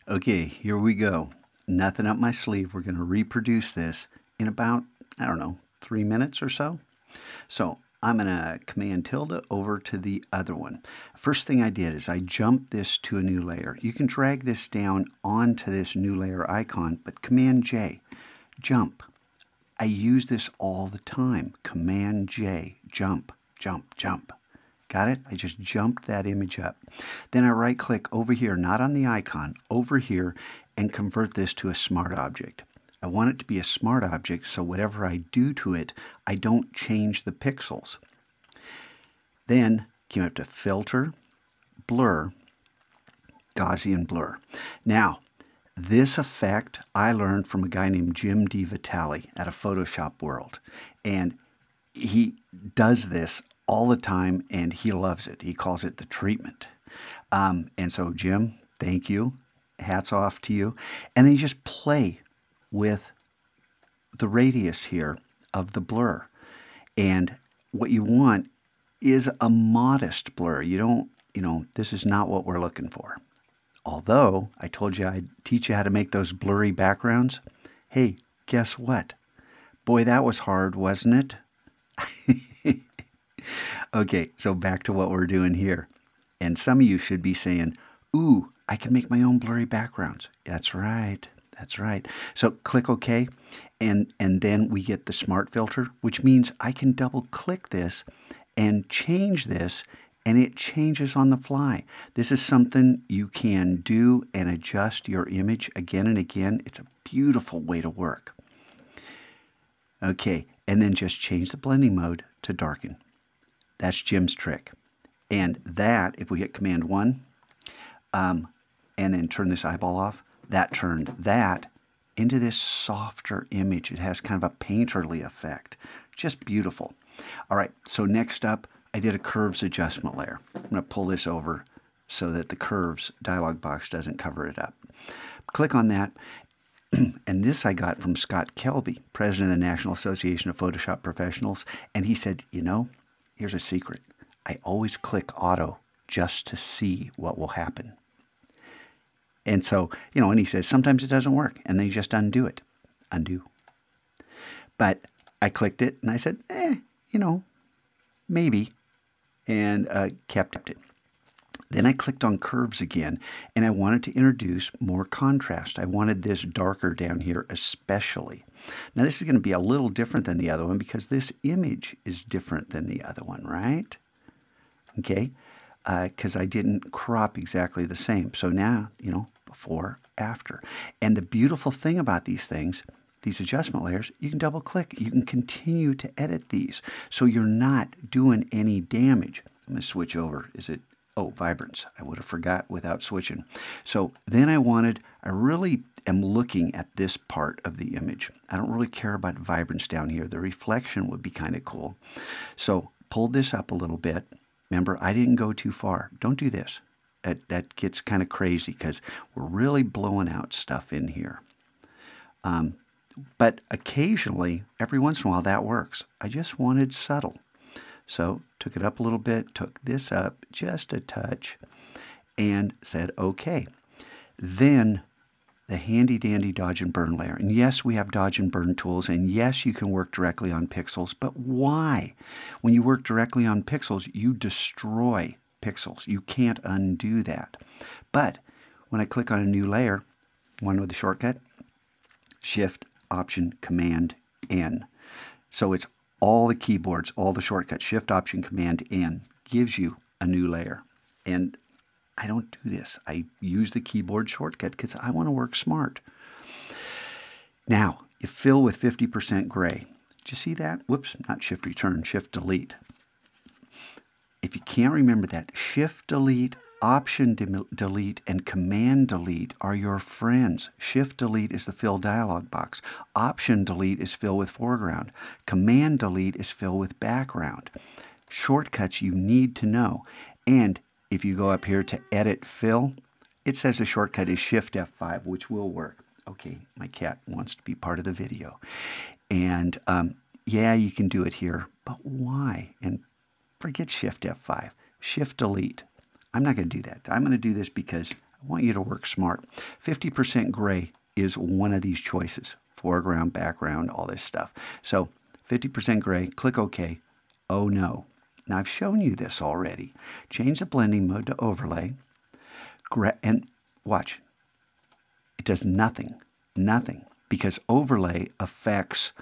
Okay, here we go. Nothing up my sleeve. We're going to reproduce this in about, I don't know, 3 minutes or so. So I'm going to Command tilde over to the other one. First thing I did is I jumped this to a new layer. You can drag this down onto this new layer icon, but Command J, jump. I use this all the time. Command J, jump, jump, jump. Got it? I just jumped that image up. Then I right click over here, not on the icon, over here, and convert this to a smart object. I want it to be a smart object, so whatever I do to it, I don't change the pixels. Then came up to Filter, Blur, Gaussian Blur. Now, this effect I learned from a guy named Jim DiVitale at a Photoshop World. And he does this all the time, and he loves it. He calls it the treatment. And so, Jim, thank you. Hats off to you. And then you just play with the radius here of the blur. And what you want is a modest blur. You don't, this is not what we're looking for. Although I told you I'd teach you how to make those blurry backgrounds. Hey, guess what? Boy, that was hard, wasn't it? Okay, so back to what we're doing here. And some of you should be saying, ooh, I can make my own blurry backgrounds. That's right. That's right. So click OK, and then we get the smart filter, which means I can double click this and change this, and it changes on the fly. This is something you can do and adjust your image again and again. It's a beautiful way to work. Okay, and then just change the blending mode to darken. That's Jim's trick. And that, if we hit Command 1, and then turn this eyeball off, that turned that into this softer image. It has kind of a painterly effect. Just beautiful. All right, so next up, I did a curves adjustment layer. I'm going to pull this over so that the curves dialog box doesn't cover it up. Click on that. And this I got from Scott Kelby, president of the National Association of Photoshop Professionals. And he said, here's a secret. I always click auto just to see what will happen. And so, and he says, sometimes it doesn't work. And then you just undo it. Undo. But I clicked it and I said, maybe. And kept it. Then I clicked on curves again, and I wanted to introduce more contrast. I wanted this darker down here especially. Now this is going to be a little different than the other one because this image is different than the other one, right? Okay, because I didn't crop exactly the same. So now, before, after. And the beautiful thing about these things, these adjustment layers, you can double click. You can continue to edit these. So you're not doing any damage. I'm going to switch over. Oh, vibrance. I would have forgot without switching. So then I really am looking at this part of the image. I don't really care about vibrance down here. The reflection would be kind of cool. So pulled this up a little bit. Remember, I didn't go too far. Don't do this. That gets kind of crazy because we're really blowing out stuff in here. But occasionally, every once in a while, that works. I just wanted subtle. So took it up a little bit, took this up just a touch, and said, okay. Then the handy-dandy dodge and burn layer. And yes, we have dodge and burn tools, and yes, you can work directly on pixels, but why? When you work directly on pixels, you destroy pixels. You can't undo that. But when I click on a new layer, one with the shortcut, Shift, Option, Command, N. So it's all the keyboards, all the shortcuts, Shift, Option, Command, N, gives you a new layer. And I don't do this. I use the keyboard shortcut because I want to work smart. Now, you fill with 50% gray. Did you see that? Whoops, not Shift Return, Shift Delete. If you can't remember that, Shift Delete, Option Delete, and Command Delete are your friends. Shift Delete is the fill dialog box. Option Delete is fill with foreground. Command Delete is fill with background. Shortcuts you need to know. And if you go up here to Edit Fill, it says the shortcut is Shift F5, which will work. Okay, my cat wants to be part of the video. And yeah, you can do it here, but why? And forget Shift F5. Shift Delete. I'm not going to do that. I'm going to do this because I I want you to work smart. 50% gray is one of these choices. Foreground, background, all this stuff. So 50% gray, click OK. Oh no. Now I've shown you this already. Change the blending mode to overlay. And watch. It does nothing. Nothing. Because overlay affects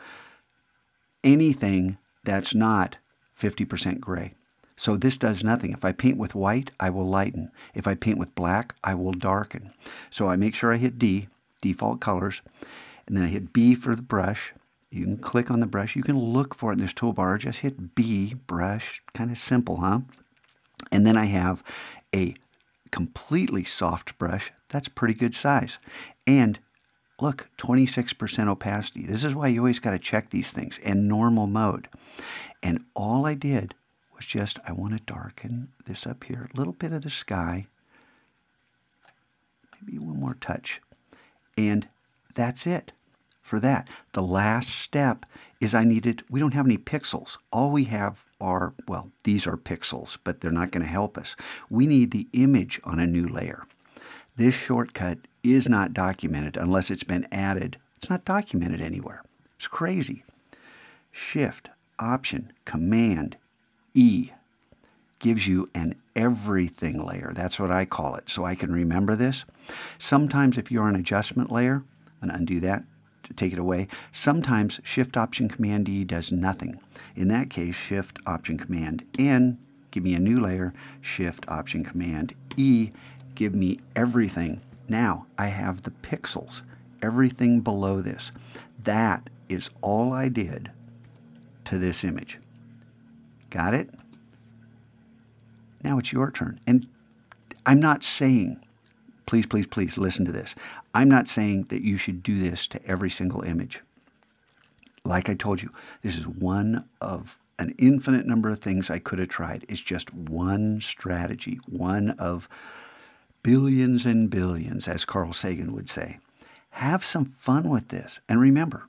anything that's not 50% gray. So this does nothing. If I paint with white, I will lighten. If I paint with black, I will darken. So I make sure I hit D, default colors, and then I hit B for the brush. You can click on the brush. You can look for it in this toolbar. Just hit B, brush. Kind of simple, huh? And then I have a completely soft brush. That's pretty good size. And look, 26% opacity. This is why you always got to check these things. And normal mode. And all I did was just, I want to darken this up here. A little bit of the sky. Maybe one more touch. And that's it for that. The last step is we don't have any pixels. All we have are, well, these are pixels, but they're not going to help us. We need the image on a new layer. This shortcut is not documented unless it's been added. It's not documented anywhere. It's crazy. Shift, Option, Command, E gives you an everything layer. That's what I call it, so I can remember this. Sometimes if you're an adjustment layer, I'm going to undo that to take it away. Sometimes Shift, Option, Command, E does nothing. In that case, Shift, Option, Command, N, give me a new layer. Shift, Option, Command, E, give me everything. Now I have the pixels, everything below this. That is all I did to this image. Got it? Now it's your turn. And I'm not saying, please, please, please listen to this. I'm not saying that you should do this to every single image. Like I told you, this is one of an infinite number of things I could have tried. It's just one strategy, one of billions and billions, as Carl Sagan would say. Have some fun with this. And remember,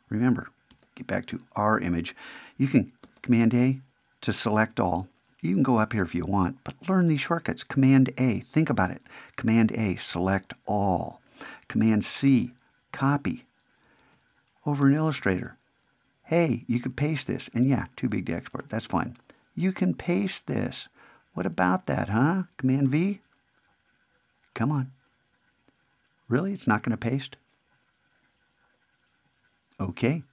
get back to our image. You can Command A to select all. You can go up here if you want, but learn these shortcuts. Command A, think about it. Command A, select all. Command C, copy. Over in Illustrator, hey, you could paste this. And yeah, too big to export. That's fine. You can paste this. What about that, huh? Command V? Come on. Really? It's not going to paste? Okay.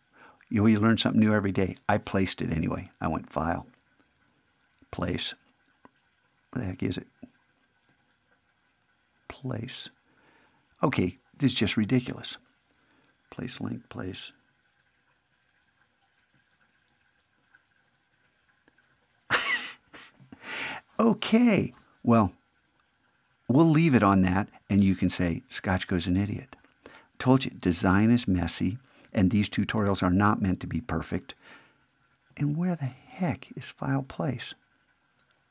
You learn something new every day. I placed it anyway. I went File, Place. Where the heck is it? Place. Okay, this is just ridiculous. Place link, place. Okay, well, we'll leave it on that, and you can say, Scotchgo's an idiot. Told you, design is messy, and these tutorials are not meant to be perfect. And where the heck is File Place?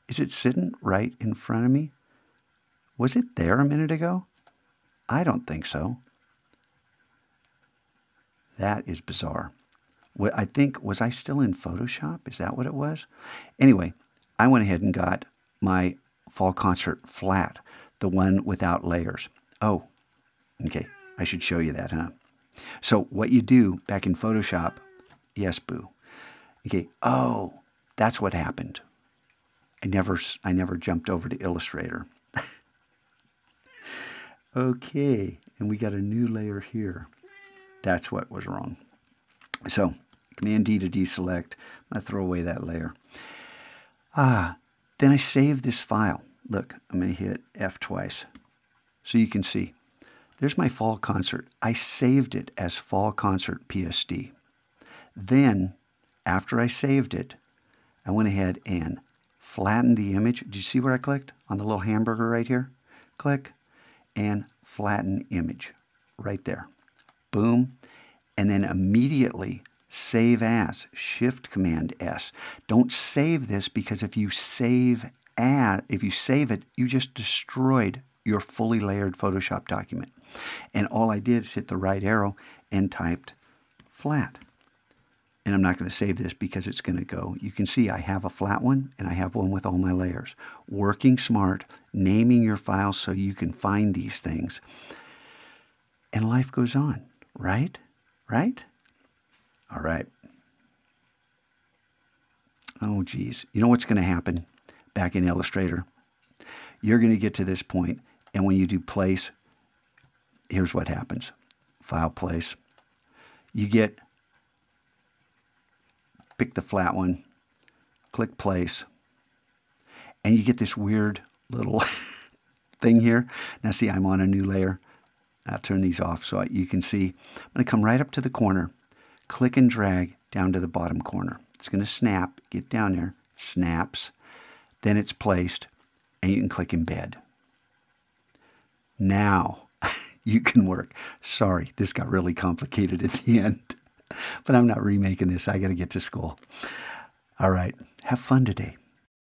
Is it sitting right in front of me? Was it there a minute ago? I don't think so. That is bizarre. What I think, was I still in Photoshop? Is that what it was? Anyway, I went ahead and got my Fall Concert flat, the one without layers. Oh, okay. I should show you that, huh? So what you do back in Photoshop, yes, boo. Okay, oh, that's what happened. I never jumped over to Illustrator. Okay, and we got a new layer here. That's what was wrong. So, Command D to deselect. I'm going to throw away that layer. Then I save this file. Look, I'm going to hit F twice. So you can see. There's my Fall Concert. I saved it as Fall Concert PSD. Then, after I saved it, I went ahead and flattened the image. Did you see where I clicked? On the little hamburger right here? Click and flatten image right there. Boom. And then immediately save as, Shift Command S. Don't save this, because if you save it, you just destroyed your fully layered Photoshop document. And all I did is hit the right arrow and typed flat. and I'm not going to save this because it's going to go. You can see I have a flat one and I have one with all my layers. Working smart, naming your files so you can find these things. And life goes on, right? Right? All right. Oh, geez. You know what's going to happen back in Illustrator? You're going to get to this point, and when you do place, here's what happens. File place. You get, pick the flat one, click place, and you get this weird little thing here. Now see, I'm on a new layer. I'll turn these off so you can see. I'm going to come right up to the corner, click and drag down to the bottom corner. It's going to snap, get down there, snaps, then it's placed, and you can click embed. Now you can work. Sorry, this got really complicated at the end, but I'm not remaking this. I got to get to school. All right, have fun today.